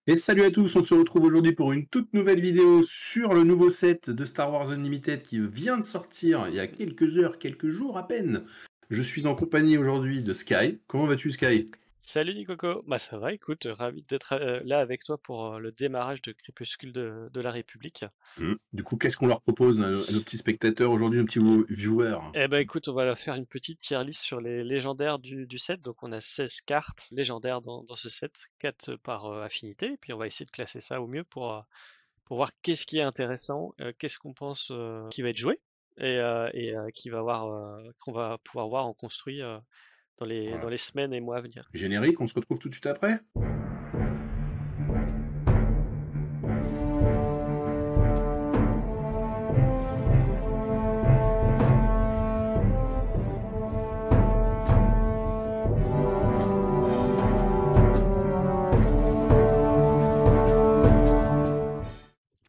Et salut à tous, on se retrouve aujourd'hui pour une toute nouvelle vidéo sur le nouveau set de Star Wars Unlimited qui vient de sortir il y a quelques heures, quelques jours à peine. Je suis en compagnie aujourd'hui de Sky. Comment vas-tu, Sky? Salut Nicoco, bah ça va, écoute, ravi d'être là avec toi pour le démarrage de Crépuscule de la République. Du coup, qu'est-ce qu'on leur propose à nos petits spectateurs aujourd'hui, nos petits viewers? Eh ben écoute, on va faire une petite tier list sur les légendaires du set. Donc on a 16 cartes légendaires dans ce set, 4 par affinité, et puis on va essayer de classer ça au mieux pour voir qu'est-ce qui est intéressant, qu'est-ce qu'on pense qui va être joué, et qui va voir, qu'on va pouvoir voir en construit dans Voilà. les semaines et mois à venir. Générique, on se retrouve tout de suite après?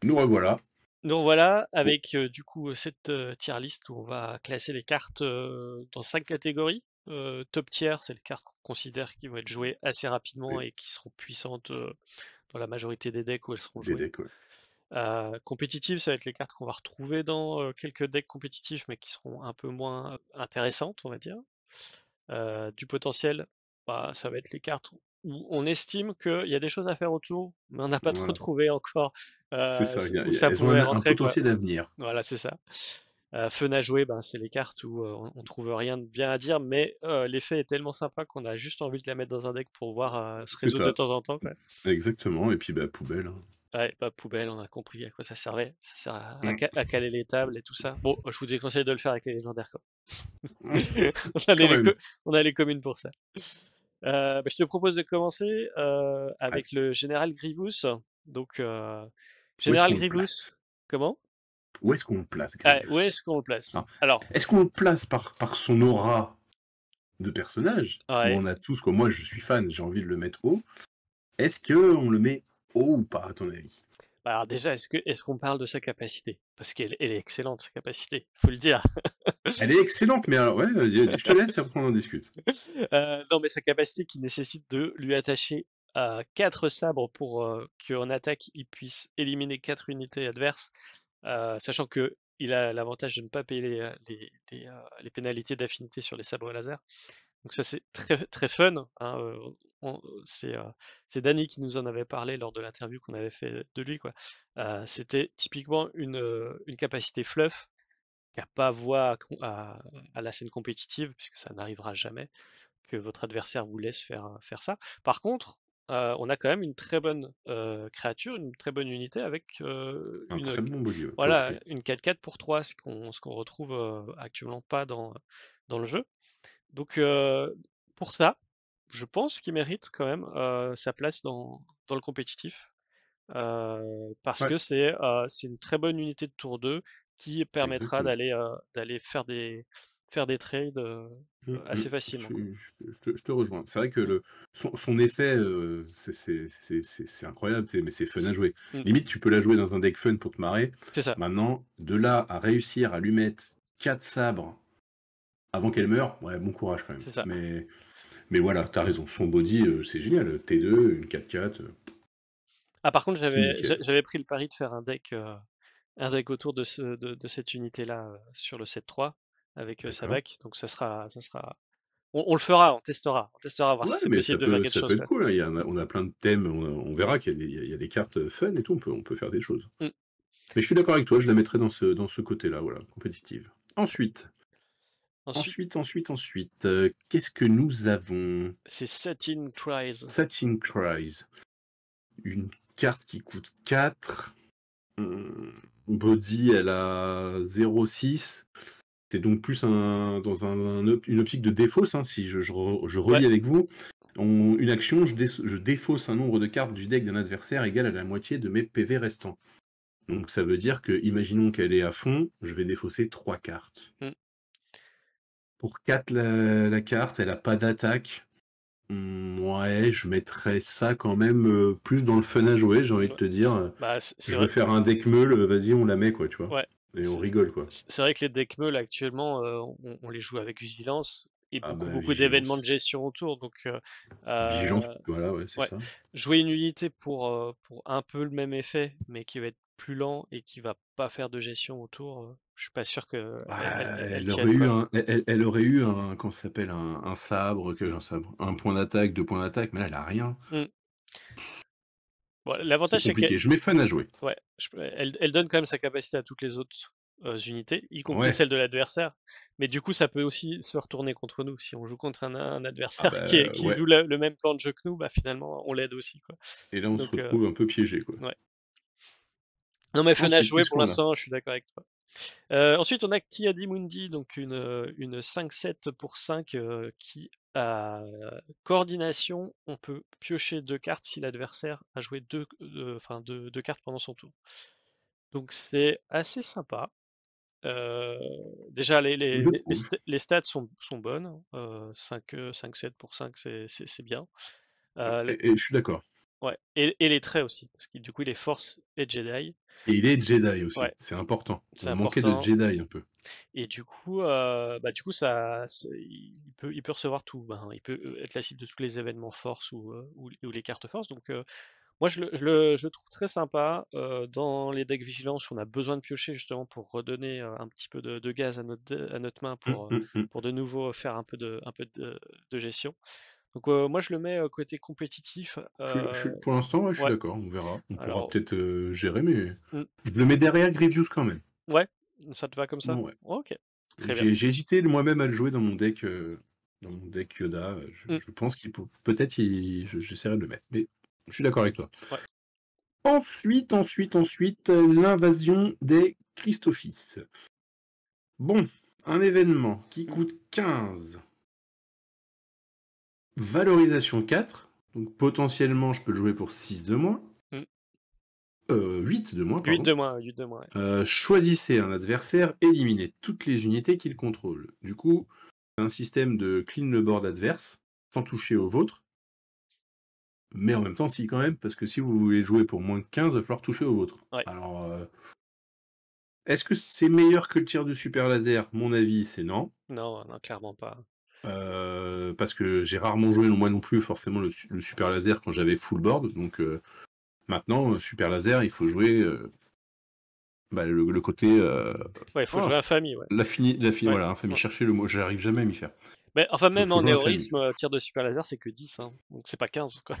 Nous revoilà. Donc voilà, Oh, avec du coup cette tier list où on va classer les cartes dans 5 catégories. Top tier, c'est les cartes qu'on considère qui vont être jouées assez rapidement oui, et qui seront puissantes dans la majorité des decks où elles seront des jouées. decks, ouais. Compétitive, ça va être les cartes qu'on va retrouver dans quelques decks compétitifs mais qui seront un peu moins intéressantes, on va dire. Du potentiel, bah, ça va être les cartes où on estime qu'il y a des choses à faire autour, mais on n'a pas trop Voilà. trouvé encore C'est ça, où ça elles ont pourrait un rentrer, quoi. potentiel à venir. Voilà, c'est ça. Fun à jouer, ben, c'est les cartes où on trouve rien de bien à dire, mais l'effet est tellement sympa qu'on a juste envie de la mettre dans un deck pour voir se C'est résoudre de ça, temps en temps, quoi. exactement. Et puis, bah, poubelle, hein. Ouais, pas poubelle, on a compris à quoi ça servait. Ça sert Mm. à caler les tables et tout ça. Bon, je vous déconseille de le faire avec les légendaires, quoi. On a Quand même. on a les communes pour ça. Bah, je te propose de commencer Ouais. avec le général Grievous. Donc, Où est-ce général qu'on le Grievous, place? comment? Où est-ce qu'on le place, Ah, où Grievous? est-ce qu'on le place? Alors, Alors, est-ce qu'on le place par son aura de personnage? Où ouais. on a tous, quoi, moi je suis fan, j'ai envie de le mettre haut. Est-ce qu'on le met haut ou pas, à ton avis? Bah, alors déjà, est-ce qu'on parle de sa capacité? Parce qu'elle est excellente, sa capacité, faut le dire. Elle est excellente, mais alors, ouais, vas-y, vas-y, je te laisse et après on en discute. Non, mais sa capacité qui nécessite de lui attacher 4 sabres pour qu'en attaque, il puisse éliminer 4 unités adverses, sachant que il a l'avantage de ne pas payer les pénalités d'affinité sur les sabres laser. Donc ça, c'est très, très fun, hein, on c'est Dany qui nous en avait parlé lors de l'interview qu'on avait fait de lui, quoi. C'était typiquement une capacité fluff qui a pas voix à la scène compétitive, puisque ça n'arrivera jamais que votre adversaire vous laisse faire ça. Par contre, on a quand même une très bonne, créature, une très bonne unité avec, Un très bon body, ouais, voilà, portrait. une 4/4 pour 3, ce qu'on retrouve, actuellement pas dans le jeu. Donc, pour ça, je pense qu'il mérite quand même, sa place dans le compétitif, parce Ouais, que c'est une très bonne unité de tour 2 qui permettra exactement. d'aller faire des trades, assez facilement, quoi. Je te rejoins. C'est vrai que son effet, c'est incroyable, mais c'est fun à jouer. Mmh, Limite, tu peux la jouer dans un deck fun pour te marrer. c'est ça, Maintenant, de là à réussir à lui mettre 4 sabres avant qu'elle meure, ouais, bon courage quand même. c'est ça. Mais voilà, t'as raison, son body, c'est génial. T2, une 4/4, Ah, par contre, tout nickel. j'avais pris le pari de faire un deck autour de cette unité-là, sur le 7-3 avec, D'accord. Sabak, donc ça sera on le fera, on testera voir Ouais, si c'est mais possible de faire quelque ça peut chose, être quoi. cool, hein. On a plein de thèmes, on verra qu'il y a il y a des cartes fun et tout, on peut faire des choses. Mmh. Mais je suis d'accord avec toi, je la mettrais dans ce côté-là, voilà, compétitive. Ensuite, Ensuite, qu'est-ce que nous avons? c'est Satin Cries. Satin Cries, une carte qui coûte 4. Body, elle a 0,6. C'est donc plus une optique de défausse, hein, si je Ouais, relis avec vous. Une action, je défausse un nombre de cartes du deck d'un adversaire égal à la moitié de mes PV restants. Donc ça veut dire que, imaginons qu'elle est à fond, je vais défausser 3 cartes. mmh, Pour 4 la carte, elle a pas d'attaque. Ouais, je mettrais ça quand même, plus dans le fun à jouer, j'ai envie de ouais. te dire, Bah, c'est je veux vrai, faire un deck meule, vas-y on la met quoi, tu vois? ouais, Et on c'est rigole quoi. c'est vrai que les deck meules actuellement, on les joue avec vigilance et Ah beaucoup, bah, beaucoup d'événements de vigilance. gestion autour. Donc, Vigilance, voilà, ouais, c'est ouais, ça. jouer une unité pour un peu le même effet, mais qui va être plus lent et qui va pas faire de gestion autour, je suis pas sûr qu'elle Ah, elle elle aurait tienne, eu quoi. un elle aurait eu un comment ça s'appelle? Un sabre, un sabre, un point d'attaque, 2 points d'attaque, mais là, elle a rien. Mmh. Bon, C'est l'avantage, c'est qu'elle compliqué. Je mets fun à jouer. ouais, elle donne quand même sa capacité à toutes les autres, unités, y compris Ouais. celles de l'adversaire. Mais du coup, ça peut aussi se retourner contre nous. Si on joue contre un Ah adversaire bah, qui ouais joue le même plan de jeu que nous, bah, finalement, on l'aide aussi, quoi. et là, on se Donc, retrouve un peu piégé, quoi. ouais. Non, mais fun à Ensuite, jouer qu'est-ce pour qu'on a? l'instant, je suis d'accord avec toi. Ensuite, on a Kiadimundi, donc une 5/7 pour 5 qui a coordination. On peut piocher 2 cartes si l'adversaire a joué 2, enfin 2 cartes pendant son tour. Donc c'est assez sympa. Heu, Déjà Je trouve les stats sont bonnes, 5/7 pour 5, c'est bien. Le et je suis d'accord Ouais, et les traits aussi, parce que du coup il est force et Jedi. et il est Jedi aussi, Ouais, c'est important. c'est On manquait de important. Jedi un peu. Et du coup, il peut recevoir tout. Ben, il peut être la cible de tous les événements force ou les cartes force. Donc, moi, je le trouve très sympa. Dans les decks vigilance, on a besoin de piocher justement pour redonner un petit peu de gaz à notre main Mmh. pour de nouveau faire un peu de gestion. Donc, moi, je le mets côté compétitif. Pour l'instant, ouais, je suis Ouais, d'accord, on verra. On pourra alors, peut-être, gérer, mais mm, je le mets derrière Grievous quand même. ouais, ça te va comme ça? Ouais. Ok, très bien. J'ai hésité moi-même à le jouer dans mon deck Yoda, Mm, je pense qu'il peut-être j'essaierai de le mettre, mais je suis d'accord avec toi. ouais. Ensuite, l'invasion des Christophis. Bon, un événement qui Mm, coûte 15, valorisation 4, donc potentiellement je peux le jouer pour 6 de moins, mm. 8 de moins, 8 pardon. de moins, 8 de moins, ouais. Choisissez un adversaire, éliminez toutes les unités qu'il contrôle. Du coup, c'est un système de clean le board adverse, sans toucher au vôtre, mais en même temps, si quand même, parce que si vous voulez jouer pour moins de 15, il va falloir toucher au vôtre. Ouais. Alors, est-ce que c'est meilleur que le tir de super laser? Mon avis, c'est non. Non, non, clairement pas. Parce que j'ai rarement joué, moi non plus, forcément, le super laser quand j'avais full board. Donc maintenant, super laser, il faut jouer bah, le côté. Ouais, il faut Oh, jouer infamie, ouais. Ouais, voilà, infamie. ouais. Chercher le mot, j'arrive jamais à m'y faire. Mais enfin, même Faut en jouer infamie. héroïsme, tir de super laser, c'est que 10, hein. Donc c'est pas 15, quoi.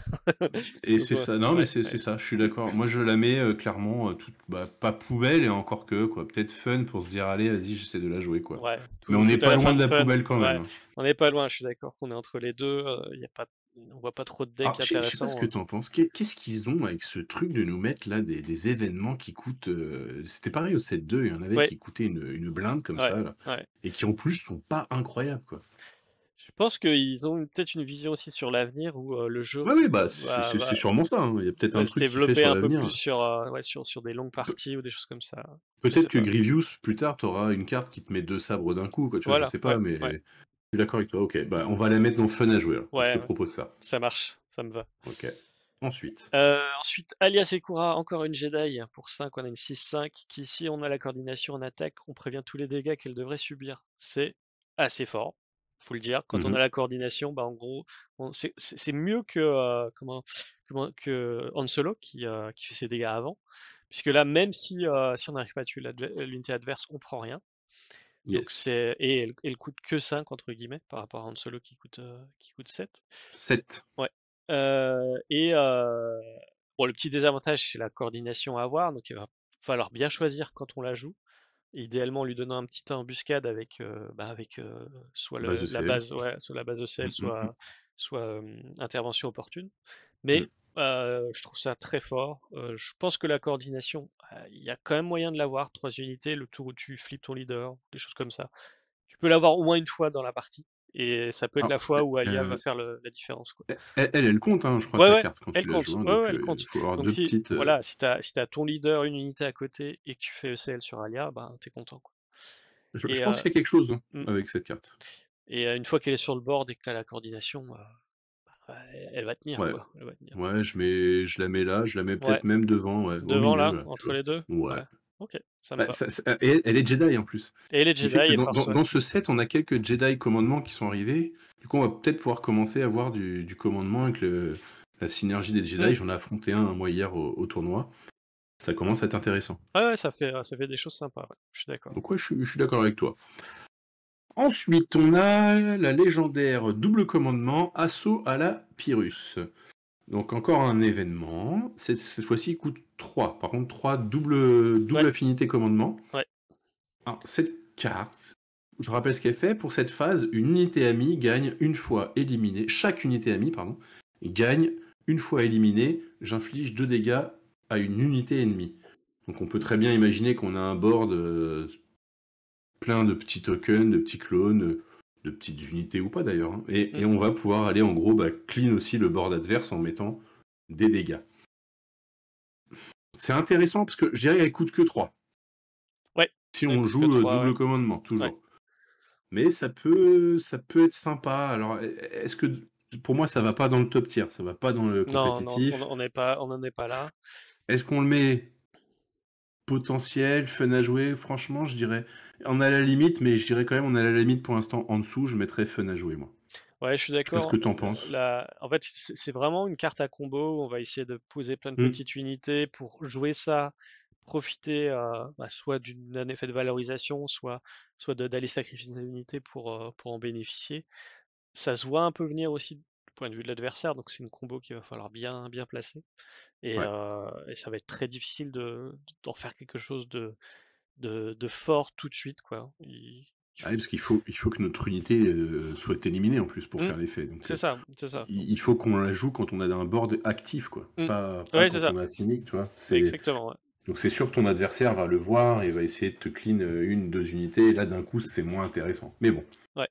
Et Donc c'est ça, non, mais ouais, c'est ouais. ça, je suis d'accord. Moi, je la mets clairement, bah, pas poubelle, et encore que, quoi. Peut-être fun pour se dire, allez, vas-y, j'essaie de la jouer, quoi. Ouais, Mais on tout n'est à pas la loin fin de de la fun. poubelle quand même, Ouais, hein. on n'est pas loin, je suis d'accord qu'on est entre les deux. Y a pas, on voit pas trop de decks Alors, je sais pas ce que intéressants. t'en penses. Qu'est-ce qu'ils ont avec ce truc de nous mettre là des événements qui coûtent. C'était pareil au 7-2, il y en avait Ouais, qui coûtaient une blinde comme ouais, ça, là, ouais. et qui en plus sont pas incroyables, quoi. Je pense qu'ils ont peut-être une vision aussi sur l'avenir où le jeu Ouais, oui, bah, va, c'est va, sûrement ça, hein. Il y a peut-être un va se truc qui fait développer sur un peu plus l'avenir. sur, ouais, sur des longues Pe- parties ou des choses comme ça. Je Peut-être sais que pas. Grievous, plus tard, t'auras une carte qui te met deux sabres d'un coup, quoi, tu vois, je Voilà, sais ouais, pas, mais ouais, je suis d'accord avec toi. Ok, bah, on va la mettre dans Fun à jouer, alors. Moi, je ouais, te ouais. propose ça. Ça marche, ça me va. Ok. Ensuite. Ensuite, Alias Ekura, encore une Jedi pour 5, on a une 6/5 qui, si on a la coordination en attaque, on prévient tous les dégâts qu'elle devrait subir. C'est assez fort, faut le dire. Quand on a Mhm. la coordination, bah en gros, c'est mieux que que Han Solo qui fait ses dégâts avant, puisque là, même si on n'arrive pas à tuer l'unité adverse, on prend rien. Donc Yes. elle coûte que 5 entre guillemets par rapport à Han Solo qui coûte 7. 7. Ouais. Et bon, le petit désavantage, c'est la coordination à avoir, donc il va falloir bien choisir quand on la joue. Idéalement, en lui donnant un petit temps embuscade avec, soit Base de la CL. base, ouais, soit la base de sel, Mm, mm, mm. soit intervention opportune. Mm. Mais je trouve ça très fort. Je pense que la coordination, il y a quand même moyen de l'avoir. 3 unités, le tour où tu flippes ton leader, des choses comme ça. Tu peux l'avoir au moins une fois dans la partie. Et ça peut être Alors, la fois où Alia va faire la différence, quoi. elle compte, hein, je crois, Ouais, ta ouais, carte quand elle tu la compte. joues, hein, Ouais, ouais, donc elle il compte. faut avoir Donc deux si, petites. voilà, si t'as ton leader, une unité à côté et que tu fais ECL sur Alia, ben t'es content, quoi. Je Et pense qu'il y a quelque chose, hein, mm, avec cette carte. une fois qu'elle est sur le board et que t'as la coordination, elle va tenir, Ouais, quoi. Elle va tenir. ouais, je la mets là, je la mets Ouais, peut-être même devant, ouais, au devant milieu là, là, tu entre vois. les deux. Ouais, Ouais. OK, ça me Bah, va. et elle est Jedi en plus. Et les Ce qui Jedi fait que et dans, Force, ouais. dans ce set, on a quelques Jedi commandements qui sont arrivés. Du coup, on va peut-être pouvoir commencer à avoir du commandement avec la synergie des Mmh. Jedi. J'en ai affronté un moi hier au tournoi. Ça commence à être intéressant. Ouais, ouais, ça fait des choses sympas, ouais, je suis d'accord. Donc ouais, je suis d'accord avec toi. Ensuite, on a la légendaire double commandement Assaut à la Pyrrhus. Donc encore un événement. Cette fois-ci, il coûte 3. Par contre, 3 double Ouais, affinité commandement. ouais. Alors, cette carte, je rappelle ce qu'elle fait. Pour cette phase, une unité amie gagne une fois éliminée. Chaque unité amie, pardon, gagne une fois éliminée. J'inflige 2 dégâts à une unité ennemie. Donc on peut très bien imaginer qu'on a un board plein de petits tokens, de petits clones, de petites unités ou pas d'ailleurs, hein. Et Mmh. on va pouvoir aller en gros clean aussi le board adverse en mettant des dégâts. C'est intéressant parce que je dirais qu'elle coûte que 3. Ouais, Si elle on coûte que joue 3, ouais. double commandement, Ouais. toujours. Mais ça peut être sympa. Alors, est-ce que pour moi ça va pas dans le top tier, ça va pas dans le Non, non, compétitif. on n'en est pas là. Est-ce qu'on le met potentiel, fun à jouer? Franchement, je dirais on a la limite, mais je dirais quand même on a la limite pour l'instant en dessous. Je mettrais fun à jouer moi. Ouais, je suis Je sais pas ce que d'accord. t'en penses. En fait, c'est vraiment une carte à combo. On va essayer de poser plein de Hmm. petites unités pour jouer ça, profiter bah, soit d'un effet de valorisation, soit d'aller sacrifier une unité pour en bénéficier. Ça se voit un peu venir aussi du point de vue de l'adversaire, donc c'est une combo qu'il va falloir bien, bien placer. Ouais. Et ça va être très difficile d'en faire quelque chose de fort tout de suite, quoi. Il Ah faut... oui, parce qu'il faut que notre unité soit éliminée en plus pour Mmh, faire l'effet. Donc c'est ça, c'est ça. il faut qu'on la joue quand on a un board actif, quoi. Mmh. Pas Ouais, c'est quand ça, on a fini, tu vois. exactement, ouais. Donc c'est sûr que ton adversaire va le voir et va essayer de te clean une, deux unités. Et là, d'un coup, c'est moins intéressant. Mais bon, Ouais.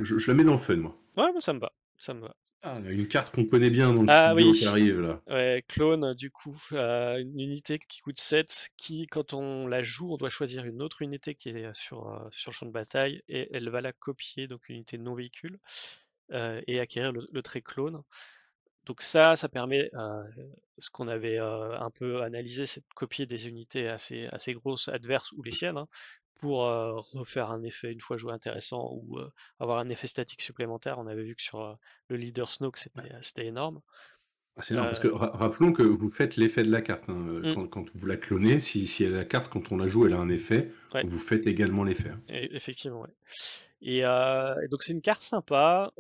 je la mets dans le fun, moi. Ouais, moi ça me va, ça me va. Ah, une carte qu'on connaît bien dans le Ah studio oui, qui arrive, là. ouais, clone, du coup, une unité qui coûte 7, qui, quand on la joue, on doit choisir une autre unité qui est sur le champ de bataille, et elle va la copier, donc une unité non véhicule, et acquérir le trait clone. Donc ça permet, ce qu'on avait, un peu analysé, c'est de copier des unités assez grosses adverses ou les siennes, hein, pour, refaire un effet une fois joué intéressant ou, avoir un effet statique supplémentaire. On avait vu que sur, le leader Snoke, c'était énorme. Ah, c'est énorme, parce que Heu, rappelons que vous faites l'effet de la carte, hein. mmh, Quand vous la clonez, si elle a la carte, quand on la joue, elle a un effet, ouais, vous faites également l'effet, hein. effectivement, ouais. Et donc c'est une carte sympa,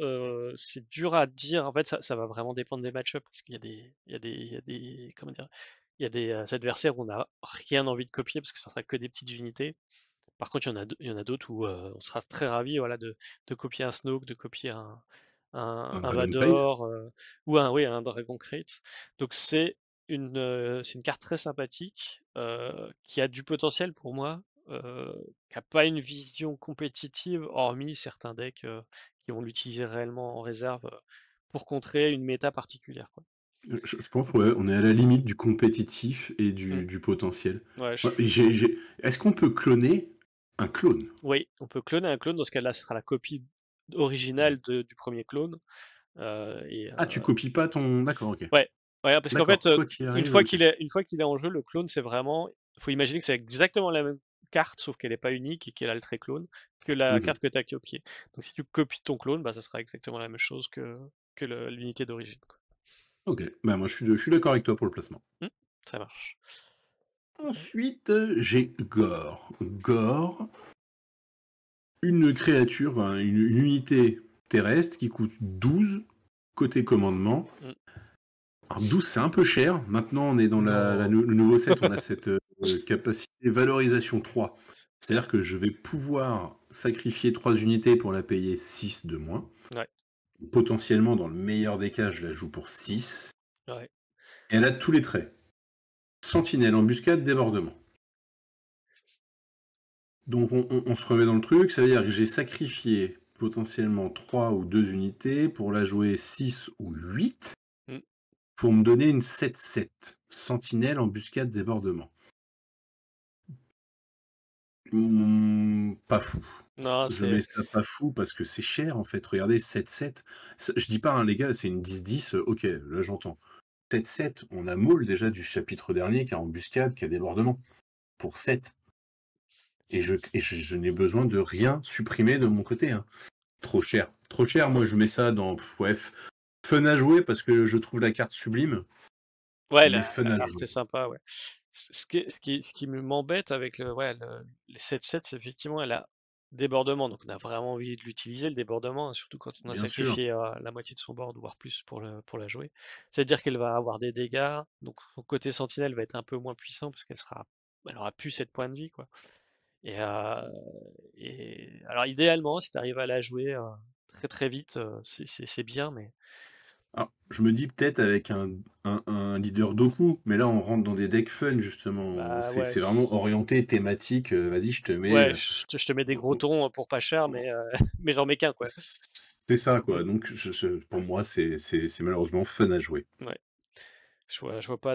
c'est dur à dire. En fait, ça va vraiment dépendre des match-up parce qu'il y a des comment dire? Il y a des, adversaires où on n'a rien envie de copier parce que ça sera que des petites unités. Par contre, il y en a d'autres où, on sera très ravi, voilà, de copier un Snoke, de copier Un un Dragon Crate. Vador, ou un Dragon Crate. Donc c'est une carte très sympathique, qui a du potentiel pour moi, qui a pas une vision compétitive, hormis certains decks, qui vont l'utiliser réellement en réserve, pour contrer une méta particulière, quoi. Je pense ouais, on est à la limite du compétitif et Mmh. du potentiel. Ouais, Ouais, et est-ce qu'on peut cloner un clone? oui, on peut cloner un clone. Dans ce cas-là, ce sera la copie originale du premier clone. Et Ah, tu copies pas ton d'accord, OK. ouais, ouais, parce qu'en fait, D'accord, quoi qu'il arrive, OK. une fois qu'il est en jeu, le clone, c'est vraiment, faut imaginer que c'est exactement la même carte, sauf qu'elle est pas unique et qu'elle a le trait clone, que la Mmh. carte que tu as copiée. Donc si tu copies ton clone, bah, ça sera exactement la même chose que l'unité d'origine, quoi. OK, bah, moi je suis d'accord avec toi pour le placement. Mmh, ça marche. Ensuite, j'ai Gore. Gore, une créature, enfin, une unité terrestre qui coûte 12 côté commandement. Mmh. Alors 12, c'est un peu cher. Maintenant, on est dans Non. le nouveau set, on a cette capacité valorisation 3. C'est-à-dire que je vais pouvoir sacrifier 3 unités pour la payer 6 de moins. Ouais, Potentiellement, dans le meilleur des cas, je la joue pour 6. ouais. Et elle a tous les traits. Sentinelle, embuscade, débordement. Donc on se remet dans le truc, ça veut dire que j'ai sacrifié potentiellement 3 ou 2 unités pour la jouer 6 ou 8 Mmh. pour me donner une 7-7. Sentinelle, embuscade, débordement. Pas fou. Non, Je mets ça pas fou parce que c'est cher en fait. Regardez, 7-7. Je dis pas, hein, les gars, c'est une 10-10. Ok, là j'entends. 7-7, on a Maul déjà du chapitre dernier qui a embuscade, qui a débordement. pour 7. Et C'est je n'ai besoin de rien supprimer de mon côté, hein. Trop cher. Trop cher, moi je mets ça dans ouais, fun à jouer parce que je trouve la carte sublime, ouais, mais fun la à carte jouer. est sympa, ouais. Ce qui m'embête avec les 7-7, c'est effectivement, elle a débordement, donc on a vraiment envie de l'utiliser, le débordement, hein, surtout quand on a Bien sûr. sacrifié, la moitié de son board, voire plus pour la jouer. C'est-à-dire qu'elle va avoir des dégâts, donc son côté sentinelle va être un peu moins puissant parce elle aura plus 7 points de vie, quoi. Et, alors idéalement, si tu arrives à la jouer, très, très vite, c'est bien, mais Alors, je me dis peut-être avec un leader Doku, mais là on rentre dans des decks fun justement. bah, C'est vraiment orienté thématique, vas-y je te mets, ouais, je te mets des gros tons pour pas cher, mais mais j'en mets qu'un, quoi. c'est ça Mmh, quoi. Donc pour moi c'est malheureusement fun à jouer. ouais. Je vois pas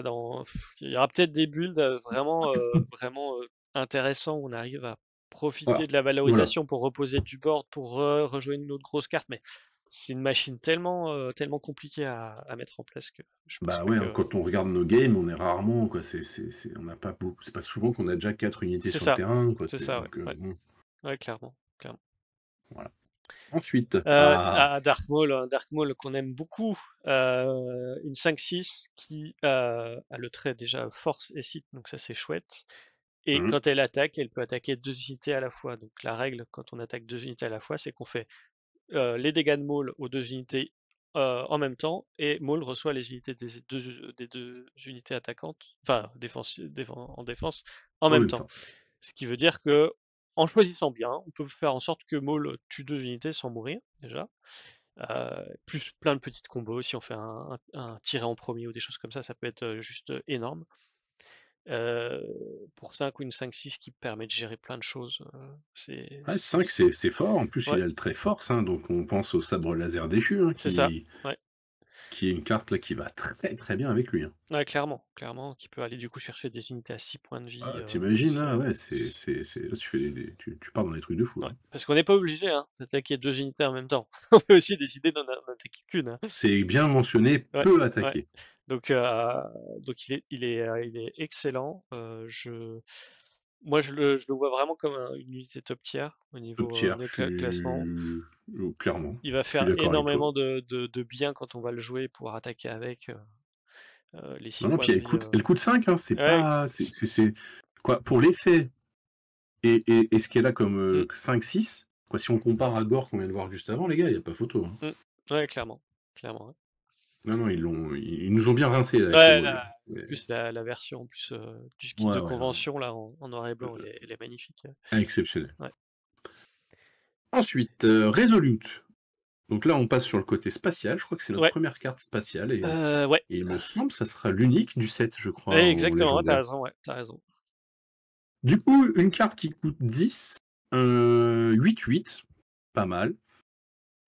il y aura peut-être des builds, vraiment, intéressants où on arrive à Voilà. profiter de la Voilà. valorisation pour reposer du board, pour rejouer une autre grosse carte, mais c'est une machine tellement compliquée à mettre en place que je pense Bah pas ouais, hein, que quand on regarde nos games, on est rarement quoi, on n'a pas beaucoup, c'est pas souvent qu'on a déjà 4 unités c'est sur le ça, terrain quoi, c'est c'est ça, ouais, donc ouais, bon, ouais, clairement, clairement. voilà. Ensuite, ah, Dark Maul qu'on aime beaucoup, une 5-6 qui, a le trait déjà force et site, donc ça c'est chouette. Et mmh, quand elle attaque, elle peut attaquer 2 unités à la fois. Donc la règle quand on attaque 2 unités à la fois, c'est qu'on fait, les dégâts de Maul aux 2 unités, en même temps, et Maul reçoit les unités des deux unités attaquantes, enfin en défense, en en même même temps. temps. Ce qui veut dire que en choisissant bien, on peut faire en sorte que Maul tue 2 unités sans mourir, déjà. Plus plein de petites combos, si on fait un tiré en premier ou des choses comme ça peut être, juste, énorme. Pour 5 ou une 5-6 qui permet de gérer plein de choses, Ouais, 5 c'est fort, en plus il ouais, a le trait force, hein, donc on pense au sabre laser déchu, hein, c'est ça, qui ouais. qui est une carte là qui va très, très bien avec lui, hein. Ouais, clairement, clairement, qui peut aller du coup chercher des unités à 6 points de vie, Ah, tu là, ouais, c là tu fais tu pars dans des trucs de fou, ouais, là. parce qu'on n'est pas obligé, hein, d'attaquer 2 unités en même temps. On peut aussi décider d'en attaquer qu'une, hein. C'est bien mentionné, Ouais, peut ouais. attaquer. Donc, il est excellent. Moi, je le vois vraiment comme une unité top tier au Top niveau, tier, classement. clairement, Il va je suis faire d'accord avec toi. énormément de bien quand on va le jouer, pouvoir attaquer avec, les 6 Non, non, points puis de vie. elle coûte 5 hein, c'est Ouais, pas c'est quoi, pour l'effet et ce qu'elle a comme, mmh, 5-6, quoi, si on compare à Gore qu'on vient de voir juste avant, les gars, il y a pas photo, hein. mmh. Ouais, clairement, clairement, ouais. Non, non, ils nous ont bien rincés là avec la Ouais, Maul, là. en plus la version en plus, du kit Ouais, de ouais, non, convention là en noir et blanc, elle est magnifique, exceptionnel. ouais. Ensuite, Resolute. Donc là, on passe sur le côté spatial. Je crois que c'est notre Ouais, première carte spatiale ouais, et il me semble que ça sera l'unique du set, je crois, en exactement, ouais, tu légendaire. raison, ouais, tu raison. Du coup, une carte qui coûte 10, 8-8, pas mal.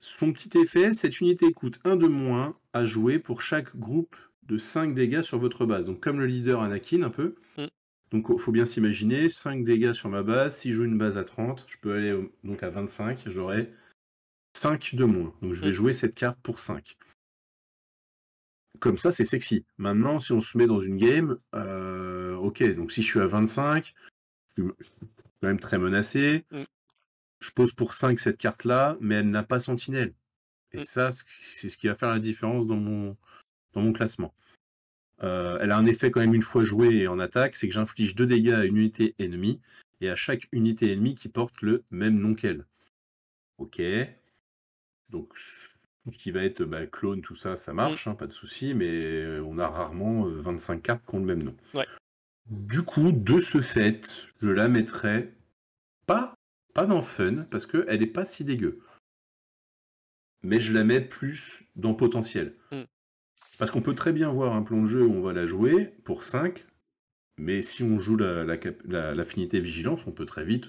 Son petit effet, cette unité coûte 1 de moins à jouer pour chaque groupe de 5 dégâts sur votre base. Donc comme le leader Anakin un peu. Mmh, Donc il faut bien s'imaginer, 5 dégâts sur ma base. Si je joue une base à 30, je peux aller donc à 25, j'aurai 5 de moins. Donc je mmh, vais jouer cette carte pour 5. Comme ça, c'est sexy. Maintenant, si on se met dans une game, ok, donc si je suis à 25, je suis quand même très menacé. mmh, Je pose pour 5 cette carte-là, mais elle n'a pas sentinelle. Et mmh, ça, c'est ce qui va faire la différence dans mon classement. Elle a un effet quand même une fois jouée en attaque, c'est que j'inflige 2 dégâts à une unité ennemie, et à chaque unité ennemie qui porte le même nom qu'elle. Ok, donc tout ce qui va être clone, tout ça, ça mmh, marche, hein, pas de souci, mais on a rarement 25 cartes qui ont le même nom. ouais, Du coup, de ce fait, je la mettrais pas, pas dans Fun, parce qu'elle est pas si dégueu. Mais je la mets plus dans Potentiel. mmh, Parce qu'on peut très bien voir un plan de jeu où on va la jouer pour 5, mais si on joue l'affinité vigilance, on peut très vite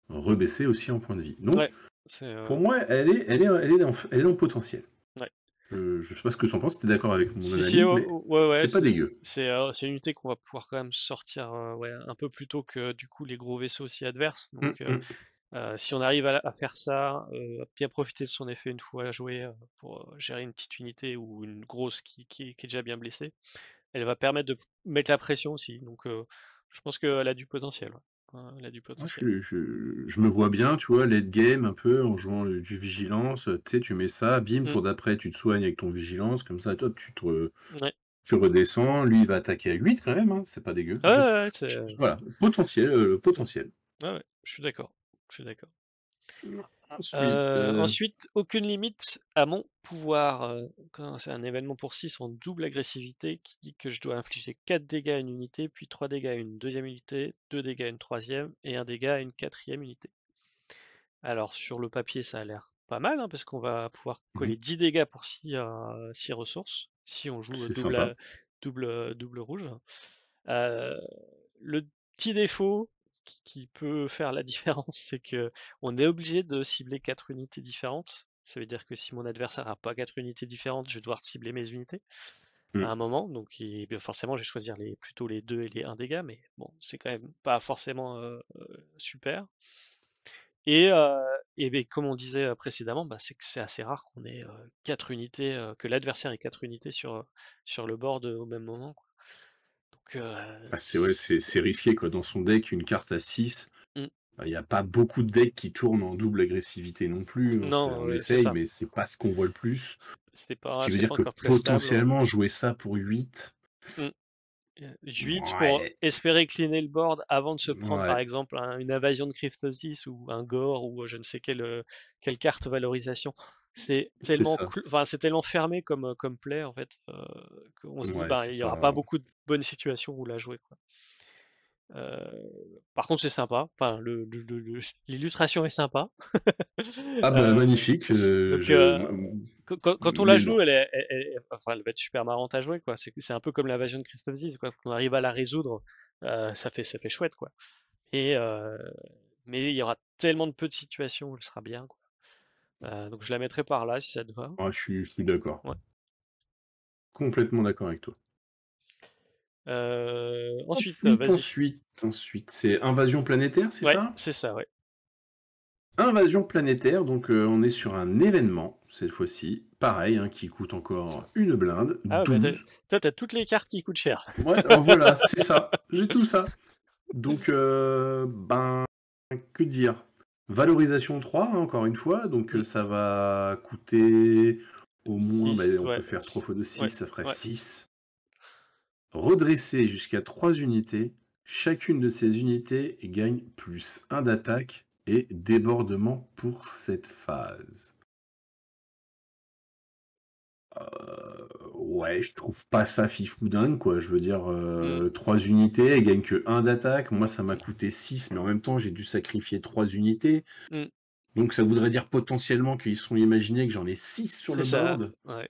rebaisser aussi en point de vie. Donc, ouais, c'est, pour moi, elle est dans Potentiel. ouais. Je ne sais pas ce que tu en penses, tu es d'accord avec mon Si, si, analyse, ouais, mais ouais, ouais, c'est pas c'est dégueu. c'est, c'est une unité qu'on va pouvoir quand même sortir, ouais, un peu plus tôt que du coup les gros vaisseaux aussi adverses. Hum, Donc, hum. si on arrive à faire ça, à bien profiter de son effet une fois joué, pour gérer une petite unité ou une grosse qui est déjà bien blessée, elle va permettre de mettre la pression aussi. Donc, Je pense qu'elle a du potentiel, ouais. Elle a du Moi, potentiel. je me vois bien, tu vois, late game un peu en jouant, du vigilance, tu sais, tu mets ça, bim, Mmh. tour d'après, tu te soignes avec ton vigilance, comme ça, toi, Ouais. tu redescends, lui, il va attaquer à 8 quand même, hein, c'est pas dégueu. Ouais, ouais, ouais, c'est Voilà, potentiel, potentiel. ouais, ouais, je suis d'accord, je suis d'accord. Ensuite, Ensuite, aucune limite à mon pouvoir, quand c'est un événement pour 6 en double agressivité qui dit que je dois infliger 4 dégâts à une unité, puis 3 dégâts à une deuxième unité, 2 dégâts à une troisième et 1 dégât à une quatrième unité. Alors sur le papier, ça a l'air pas mal, hein, parce qu'on va pouvoir mmh coller 10 dégâts pour 6 ressources, si on joue c'est sympa. double rouge. Heu, le petit défaut qui peut faire la différence, c'est que on est obligé de cibler 4 unités différentes. Ça veut dire que si mon adversaire a pas 4 unités différentes, je vais devoir cibler mes unités à Mmh. un moment, donc bien forcément, je vais choisir plutôt les 2 et les 1 dégâts, mais bon, c'est quand même pas forcément, super. Et, heu et beh, comme on disait, précédemment, bah, c'est que c'est assez rare qu'on ait, 4 unités, que l'adversaire ait 4 unités sur le board, au même moment, quoi. Donc, Ah, c'est ouais, c c'est risqué, quoi. Dans son deck, une carte à 6, mmh, bah, il y a pas beaucoup de decks qui tournent en double agressivité non plus, hein. non, On c'est essaye, ça. mais c'est pas ce qu'on voit le plus. Ce qui veut C'est dire pas que encore très stable, ouais. potentiellement jouer ça pour 8, Mmh. 8 pour ouais, espérer cleaner le board avant de se prendre, par ouais, exemple, une invasion de Cryptosis ou un Gore ou, je ne sais quelle carte valorisation. C'est c'est tellement ça. enfin, c'est tellement fermé comme play, en fait, qu'on se dit: Ouais, «Ben, c'est il y aura pas pas beaucoup de bonnes situations où la jouer, quoi». Par contre, c'est sympa, enfin l'illustration est sympa. ah bah, Heu, magnifique, donc, je m quand on la mais joue, bon, enfin, elle va être super marrante à jouer, quoi. C'est un peu comme l'invasion de Christophe Diaz, quoi. Quand on arrive à la résoudre, ça fait chouette, quoi. Et mais il y aura tellement de peu de situations où elle sera bien, quoi. Donc je la mettrai par là si ça te va. ah, je suis d'accord. Ouais. Complètement d'accord avec toi. Ensuite, Ensuite, vas-y. ensuite, ensuite, c'est Invasion planétaire, c'est Ouais, ça? c'est ça, ouais. Invasion planétaire, donc on est sur un événement, cette fois-ci. Pareil, hein, qui coûte encore une blinde, Ah ouais, bah, 12. toi, tu toutes les cartes qui coûtent cher. Ouais, voilà, c'est ça, j'ai tout ça. Donc, ben, que dire? Valorisation 3, hein, encore une fois, donc Mmh. ça va coûter au moins, bah, 6, on peut ouais, faire 3 fois de 6, ouais, ça ferait ouais. 6. Redresser jusqu'à 3 unités, chacune de ces unités gagne +1 d'attaque et débordement pour cette phase. Ouais, je trouve pas ça fifou dingue, quoi. Je veux dire, Mmh. 3 unités, elle gagne que 1 d'attaque. Moi, ça m'a coûté 6, mais en même temps, j'ai dû sacrifier 3 unités. Mmh. Donc ça voudrait dire potentiellement qu'ils sont imaginés que j'en ai 6 sur C'est le ça, board. ouais.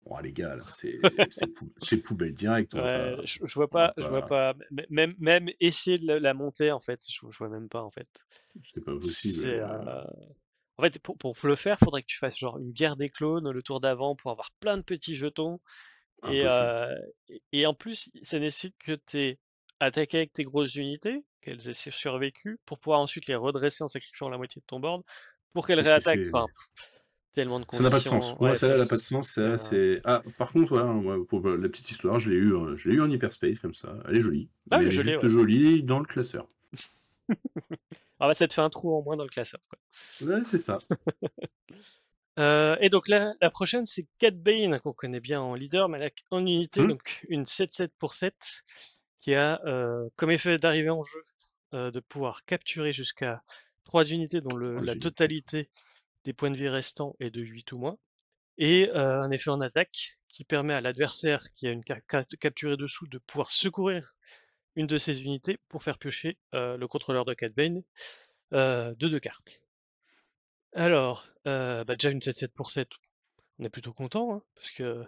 Oh les gars, là, c'est poubelle direct, Ouais, je vois on va pas pas, même essayer de la monter, en fait, je vois même pas, en fait. c'est pas possible, C'est, en fait, pour le faire, faudrait que tu fasses genre une guerre des clones le tour d'avant pour avoir plein de petits jetons et impossible. en plus, ça nécessite que tu aies attaqué avec tes grosses unités, qu'elles aient survécu, pour pouvoir ensuite les redresser en sacrifiant la moitié de ton board, pour qu'elles réattaquent. C'est Enfin, tellement de ça n'a pas de sens. conditions. Pour moi, Ouais, celle-là, ça elle a pas de sens, celle-là, c'est ah, par contre, voilà, moi, pour, la petite histoire, je l'ai eu en hyperspace comme ça. Elle est jolie, ah, mais mais elle est je l'ai, juste ouais. jolie dans le classeur. Ah bah, ça te fait un trou en moins dans le classeur, quoi. Ouais, c'est ça. Et donc la prochaine, c'est Cat Bane, qu'on connaît bien en leader, mais là, en unité, Mmh, donc une 7/7 pour 7, qui a comme effet d'arriver en jeu, de pouvoir capturer jusqu'à 3 unités dont 3 la unités. totalité des points de vie restants est de 8 ou moins, et un effet en attaque qui permet à l'adversaire qui a une carte capturée dessous de pouvoir secourir une de ses unités pour faire piocher le contrôleur de Cat Bane de 2 cartes. Alors, bah, déjà une 7/7 pour 7, on est plutôt content, hein, parce que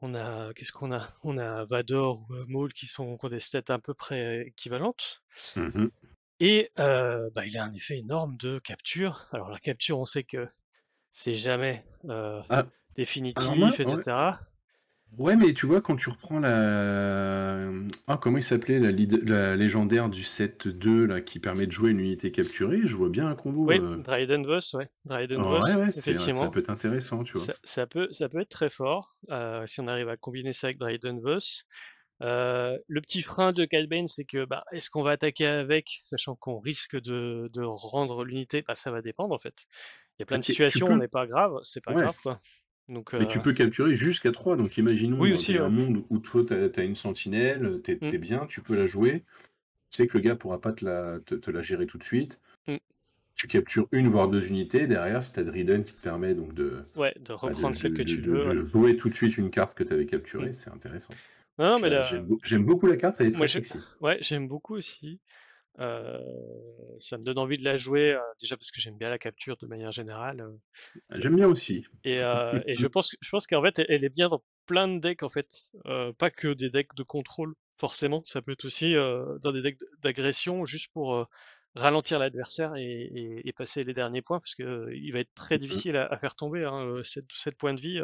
on a qu'est-ce qu'on a? On a Vador ou Maul qui ont des stats à peu près équivalentes, Mmh. et bah, il a un effet énorme de capture. Alors la capture, on sait que c'est jamais, Ah, alors moi définitif et ouais. cetera. Ouais, mais tu vois, quand tu reprends ah, comment il s'appelait la légendaire du 7-2 là, qui permet de jouer une unité capturée, je vois bien un combo, Oui, Dryden Voss, ouais, Dryden ouais, Voss, ouais, ça effectivement. peut être intéressant, tu vois? Ça peut être très fort, si on arrive à combiner ça avec Dryden Voss. Le petit frein de Cad Bane, c'est que, bah, est-ce qu'on va attaquer avec, sachant qu'on risque de rendre l'unité? Bah, ça va dépendre, en fait. Il y a plein Ah, de tu situations, on peux, n'est pas grave, c'est pas ouais, grave, quoi. Donc mais tu peux capturer jusqu'à 3. Donc oui imaginons, tu aussi, es un ouais. monde où toi, tu as une sentinelle, tu Mmh, es bien, tu peux la jouer. Tu sais que le gars pourra pas te la gérer tout de suite. mmh. Tu captures une voire 2 unités. Derrière, si tu as Driden qui te permet donc Ouais, de bah, reprendre celle que tu veux, ouais. de jouer tout de suite une carte que tu avais Mmh. capturée, c'est intéressant. Non, non, mais J'aime beaucoup la carte, elle est moi très je sexy. ouais, j'aime beaucoup aussi. Heu, Ça me donne envie de la jouer, déjà parce que j'aime bien la capture de manière générale, ça J'aime bien aussi. et je pense qu'en fait, elle est bien dans plein de decks, en fait, pas que des decks de contrôle, forcément. Ça peut être aussi, dans des decks d'agression juste pour, ralentir l'adversaire et passer les derniers points parce que, il va être très difficile à faire tomber, hein, 7 points de vie,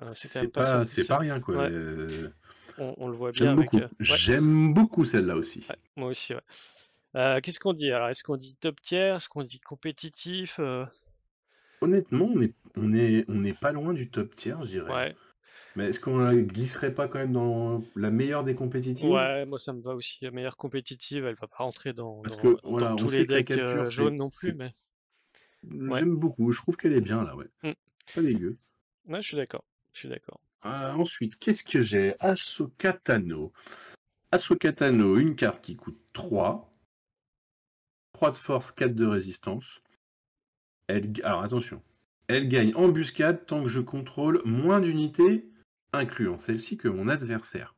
c'est quand même pas ça C'est c'est pas rien, quoi. ouais, on le voit bien J'aime avec, beaucoup. ouais, J'aime beaucoup celle-là aussi. ouais, moi aussi, ouais. Qu'est-ce qu'on dit alors? Est-ce qu'on dit top tier? Est-ce qu'on dit compétitif? Honnêtement, on n'est pas loin du top tier, je dirais. Ouais, Mais est-ce qu'on la glisserait pas quand même dans la meilleure des compétitives? ouais, moi ça me va aussi. La meilleure compétitive, elle va pas rentrer dans Parce dans que dans voilà, on tous les sait que la decks, capture, jaunes non plus, mais ouais. j'aime beaucoup. Je trouve qu'elle est bien là, ouais. Mmh. Pas dégueu. Ouais, je suis d'accord, je suis d'accord. Ensuite, qu'est-ce que j'ai? Ahsoka Tano. Ahsoka Tano, une carte qui coûte 3, 3 de force, 4 de résistance. Alors attention, elle gagne embuscade tant que je contrôle moins d'unités, incluant celle-ci, que mon adversaire.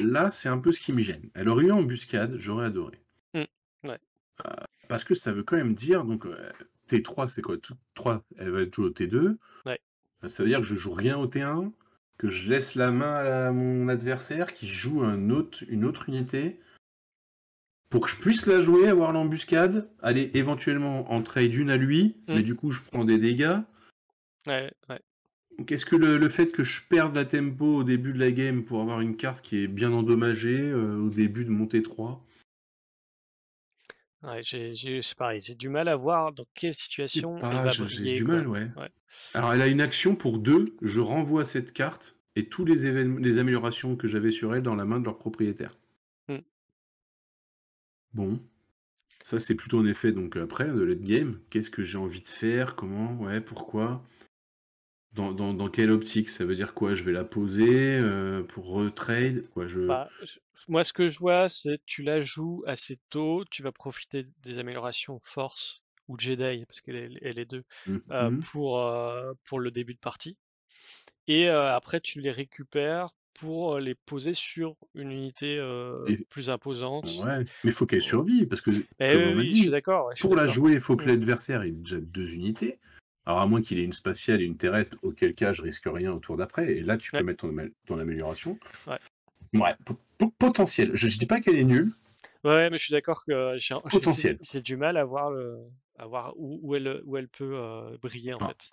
Là, c'est un peu ce qui me gêne. Elle aurait eu embuscade, j'aurais adoré. Mmh. Ouais, Parce que ça veut quand même dire, donc T3, c'est quoi? 3, elle va être jouée au T2. ouais, Ça veut dire que je joue rien au T1, que je laisse la main à mon adversaire qui joue une autre unité pour que je puisse la jouer, avoir l'embuscade, aller éventuellement en trade une à lui, mmh, mais du coup je prends des dégâts. ouais, ouais. Donc est-ce que le fait que je perde la tempo au début de la game pour avoir une carte qui est bien endommagée au début de mon T3, Ouais, c'est pareil, j'ai du mal à voir dans quelle je sais situation elle pas, va j'ai briller, du quoi. mal, ouais. Ouais. Alors elle a une action pour 2, je renvoie cette carte et tous les améliorations que j'avais sur elle dans la main de leur propriétaire. Mmh. Bon, ça c'est plutôt en effet donc après de late game. Qu'est-ce que j'ai envie de faire? Comment? Ouais, pourquoi? Dans quelle optique? Ça veut dire quoi? Je vais la poser pour retrade? Quoi, Bah, moi, ce que je vois, c'est tu la joues assez tôt, tu vas profiter des améliorations force ou Jedi, parce qu'elle est 2, Mhm. pour le début de partie. Et après, tu les récupères pour les poser sur une unité Et plus imposante. ouais, mais il faut qu'elle Pour- survive parce que, Eh comme oui, on a oui, je suis dit, d'accord, ouais, je suis pour la d'accord. jouer, il faut que Mm. l'adversaire ait déjà 2 unités. Alors à moins qu'il ait une spatiale et une terrestre, auquel cas je risque rien au tour d'après, et là tu peux Ouais, mettre ton amélioration. ouais. Ouais, potentiel. Je dis pas qu'elle est nulle, Ouais, mais je suis d'accord que potentiel. j'ai du mal à voir où elle peut briller, en Ah. fait.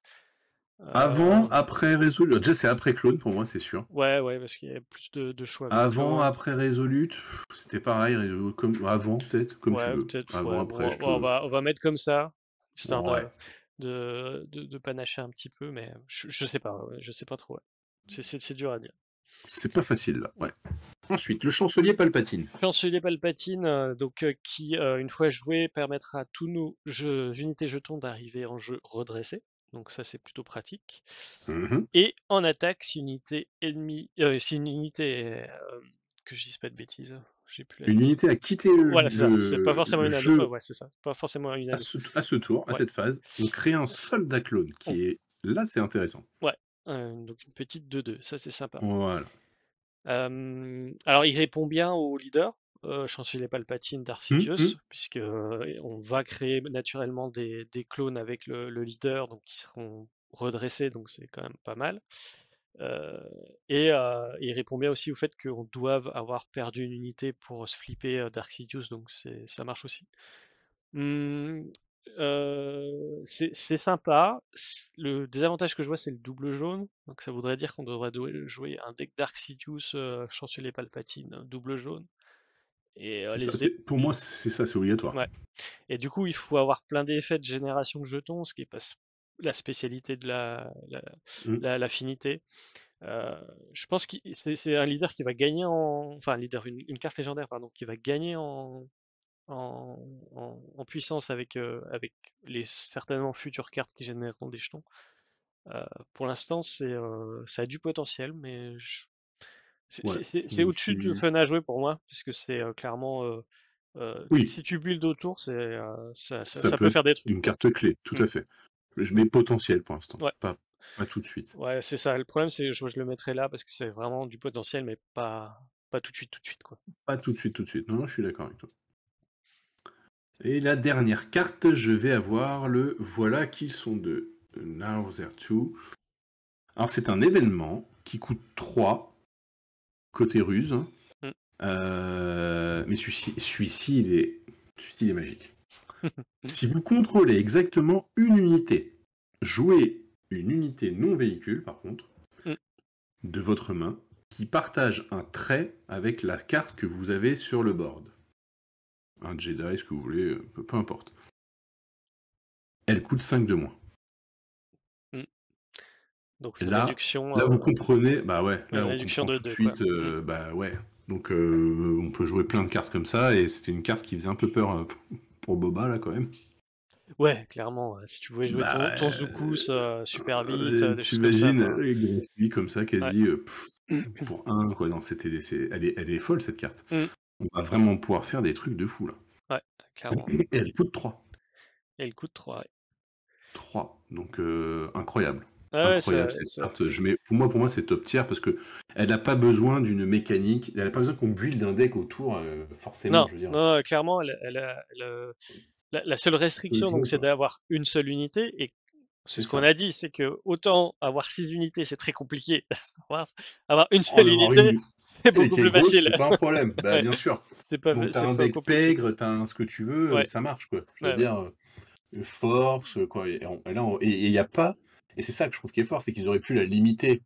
Avant, Euh, après Resolute, déjà c'est après Clone pour moi, c'est sûr. ouais, ouais, parce qu'il y a plus de choix avec Avant, Clone. après Resolute, c'était pareil, comme avant peut-être, comme tu Ouais, veux. peut-être, Avant, ouais, après, bon, je bon, te. on va mettre comme ça, histoire Ouais, de panacher un petit peu, mais je sais pas, ouais, je sais pas trop, ouais. C'est dur à dire. c'est pas facile là. Mm. Ouais. Ensuite, le chancelier Palpatine. Chancelier Palpatine, donc qui, une fois joué, permettra à tous nos unités jetons d'arriver en jeu redressés. Donc ça, c'est plutôt pratique. Mhm. Et en attaque, si une unité ennemie, si une unité, que je dise pas de bêtises, j'ai plus la. Une unité a quitté Voilà, c'est ça. C'est pas forcément le une anneau. jeu Ouais, c'est ça. Pas forcément une anneau. à ce tour, à Ouais. cette phase. On crée un soldat clone On- qui est. Là, c'est intéressant. ouais. Donc une petite 2-2. Ça, c'est sympa. Voilà. Alors, il répond bien au leader, Chancelier Palpatine Darth Sidious, Mhm. puisque on va créer naturellement des clones avec le leader, donc qui seront redressés, donc c'est quand même pas mal. Et il répond bien aussi au fait qu'on doive avoir perdu une unité pour se flipper Dark Sidious, donc ça marche aussi. Mmh, c'est sympa. Le désavantage que je vois, c'est le double jaune. Donc ça voudrait dire qu'on devrait jouer un deck Dark Sidious, Chancelier Palpatine, double jaune. Et C'est ça. Pour moi, c'est ça, c'est obligatoire. ouais. Et du coup, il faut avoir plein d'effets de génération de jetons, ce qui est pas la spécialité de Mhm. l'affinité. Je pense que c'est un leader qui va gagner enfin, un leader, une carte légendaire, pardon, qui va gagner en puissance avec les certainement futures cartes qui généreront des jetons. Pour l'instant, ça a du potentiel, mais Ouais, c'est au-dessus de fun à jouer pour moi, puisque c'est clairement, oui, si tu builds autour, ça ça peut peut être faire des trucs, une quoi. carte clé, tout Mm. à fait. Je mets potentiel pour l'instant, Ouais, pas tout de suite. ouais, c'est ça. Le problème, c'est je le mettrai là parce que c'est vraiment du potentiel, mais pas tout de suite, quoi. Pas tout de suite, tout de suite. Non, non, je suis d'accord avec toi. Et la dernière carte, je vais avoir le Voilà qu'ils sont deux. Now they're two. Alors, c'est un événement qui coûte 3 côté ruse, hein. Mm. Mais celui-ci, il est magique. Si vous contrôlez exactement une unité, jouez une unité non véhicule, par contre, Mm. de votre main, qui partage un trait avec la carte que vous avez sur le board. Un Jedi, ce que vous voulez, peu importe. Elle coûte 5 de moins. Mm. Donc une Là, réduction, là, vous comprenez, bah ouais, une là on réduction comprend de tout de 2, quoi. suite, bah ouais. Donc on peut jouer plein de cartes comme ça, et c'était une carte qui faisait un peu peur pour Boba là quand même. Ouais, clairement, si tu pouvais jouer Bah, ton Zookus super vite, des choses comme ça, t'imagines enfin, les grosses billes comme ça, ouais. quasi pour un quoi. Non, elle est folle cette carte. Mmh. On va vraiment pouvoir faire des trucs de fou là. Ouais, clairement. Et elle coûte 3. Et le coup de 3, ouais. 3. Donc incroyable. Ouais, ouais, Incroyable cette carte. Pour moi, c'est top tier parce que elle n'a pas besoin d'une mécanique, elle n'a pas besoin qu'on build un deck autour, forcément, non, je veux dire. non, clairement, la seule Peut restriction, donc, jouer c'est quoi. d'avoir une seule unité et c'est C'est ce qu'on ça. a dit, c'est que autant avoir 6 unités, c'est très compliqué à Star Wars, avoir une En seule avoir unité, une c'est et beaucoup qui est plus grosse, facile. c'est pas un problème. Bah Ouais, bien sûr. Donc t'as c'est un pas deck compliqué. pègre, t'as un ce que tu veux, Ouais, ça marche quoi. Je veux ouais, ouais. dire, force, quoi. Et là, il y a pas. Et c'est ça que je trouve qui est fort, c'est qu'ils auraient pu la limiter.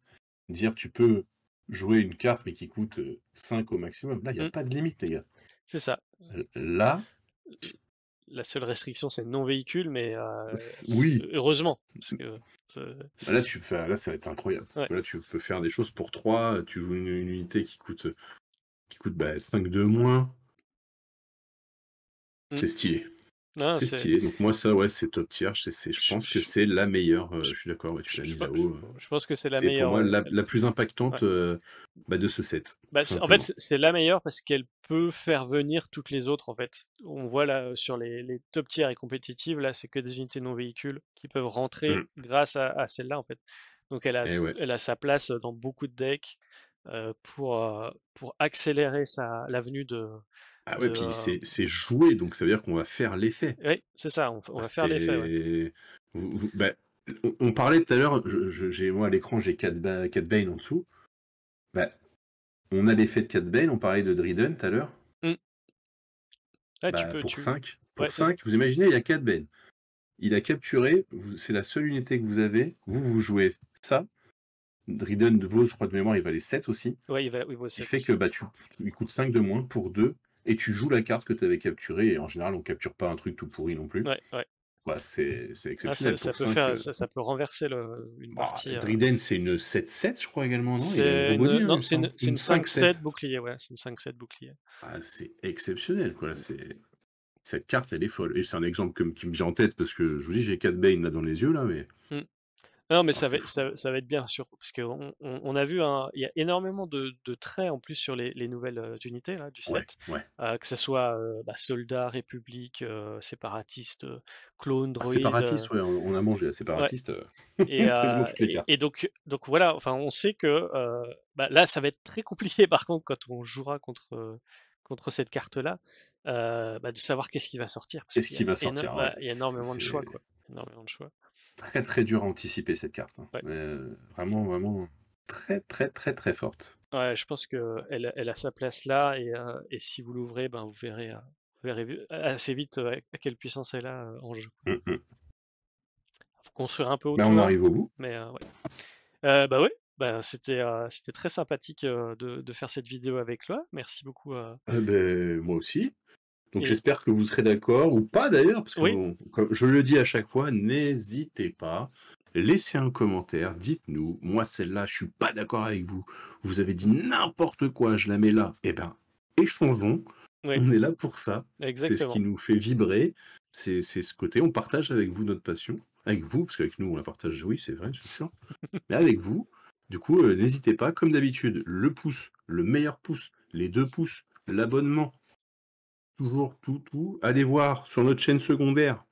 Dire tu peux jouer une carte mais qui coûte 5 au maximum. Là, il n'y a Mmh, pas de limite, les gars. c'est ça. Là, La seule restriction, c'est le non-véhicule, mais oui. heureusement, parce que c'est Bah, là, ça va être incroyable. ouais. Là, tu peux faire des choses pour 3. Tu joues une unité qui coûte bah, 5 de moins. Mmh. C'est stylé. Non, C'est stylé. Donc moi, ça, ouais, c'est top tier. Je je pense que je c'est la meilleure. je Je suis d'accord, ouais, tu l'as je mis pen là-haut. je pense que c'est la C'est pour meilleure, moi ouais. la plus Ouais. impactante bah, de ce set, Bah, tout en fait, simplement. c'est la meilleure parce qu'elle peut faire venir toutes les autres, en fait. On voit là, sur les top tiers et compétitives, là, c'est que des unités non véhicules qui peuvent rentrer Mm. grâce à celle-là, en fait. Donc Et ouais. elle a sa place dans beaucoup de decks, pour accélérer la venue Ah ouais, de, puis c'est joué, donc ça veut dire qu'on va faire l'effet. oui, c'est ça, on Ah, va faire l'effet, ouais. bah, on parlait tout à l'heure, moi à l'écran j'ai 4 Bane en dessous. Bah, on a l'effet de 4 Bane, on parlait de Driden tout à l'heure. Mmh. Ouais, Bah, ouais, pour c'est ça. 5, vous imaginez, il y a 4 Bane. Il a capturé, c'est la seule unité que vous avez, vous jouez ça. Driden de vos, je crois de mémoire, il valait 7 aussi. Ouais, il vaut Qui 7 fait que aussi. bah, il coûte 5 de moins pour 2, et tu joues la carte que tu avais capturée, et en général on capture pas un truc tout pourri non plus. Ouais, ouais. Bah, c'est Ah, exceptionnel ça pour peut 5. faire, ça peut renverser une Bah, partie. Driden, c'est une 7-7, je crois également, non? Il a une C'est gros body, une, hein, il non, me semble. c'est Une une 5-7 5-7. bouclier, ouais, c'est une 5-7 bouclier. Ah, c'est exceptionnel, quoi. Mm, Cette carte, elle est folle. Et c'est un exemple qui me vient en tête, parce que je vous dis, j'ai 4 Bane là dans les yeux, là, mais mm. Non, mais ah, c'est fou. ça va être bien sûr, parce on a vu, il y a énormément de traits en plus sur les nouvelles unités là, du Ouais, set, ouais. que ce soit soldats, république, séparatiste, clone, Ah, droïde, séparatiste, ouais, on a mangé. ouais. Séparatiste, Et, quasiment toutes les cartes. donc voilà, enfin, on sait que là, ça va être très compliqué par contre quand on jouera contre cette carte-là, de savoir qu'est-ce qui va sortir parce Qu'est-ce qu'il y a, qui va sortir? Ouais, il y a énormément de choix, quoi. Énormément de choix. très très dur à anticiper cette carte, hein. Ouais. Vraiment, vraiment très très très très forte. Ouais, je pense que elle a sa place là et si vous l'ouvrez, ben vous verrez assez vite à quelle puissance elle a en jeu. Mm, mm. Faut construire un peu Bah, on autour, arrive au bout. mais ouais. Bah ouais, bah c'était très sympathique de faire cette vidéo avec toi. Merci beaucoup. Moi aussi. Donc Et j'espère que vous serez d'accord ou pas d'ailleurs, parce que oui, comme je le dis à chaque fois, n'hésitez pas. laissez un commentaire, dites-nous, moi celle-là, je suis pas d'accord avec vous. Vous avez dit n'importe quoi, je la mets là. Eh ben, échangeons. Oui, On est là pour ça. C'est ce qui exactement. nous fait vibrer. C'est ce côté, on partage avec vous notre passion. Avec vous, parce qu'avec nous, on la partage, oui, c'est vrai, c'est sûr. Mais avec vous, du coup, n'hésitez pas, comme d'habitude, le pouce, le meilleur pouce, les 2 pouces, l'abonnement, toujours tout. Allez voir sur notre chaîne secondaire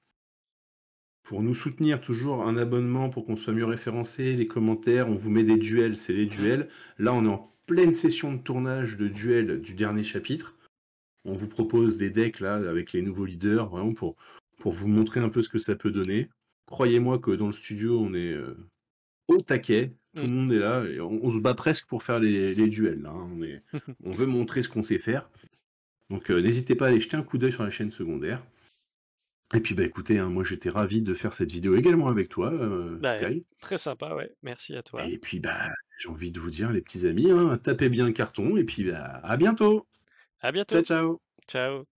pour nous soutenir, toujours un abonnement pour qu'on soit mieux référencé, les commentaires, on vous met des duels, c'est les Mmh. duels. Là, on est en pleine session de tournage de duels du dernier chapitre. On vous propose des decks là avec les nouveaux leaders, vraiment pour vous montrer un peu ce que ça peut donner. Croyez-moi que dans le studio, on est au taquet, tout Mmh. le monde est là, et on se bat presque pour faire les duels là, hein. On veut montrer ce qu'on sait faire. Donc n'hésitez pas à aller jeter un coup d'œil sur la chaîne secondaire. Et puis bah écoutez, hein, moi j'étais ravi de faire cette vidéo également avec toi, Bah, Sky. très sympa, ouais. Merci à toi. Et puis bah j'ai envie de vous dire les petits amis, hein, tapez bien le carton et puis bah, à bientôt. À Ciao bientôt. ciao. Ciao.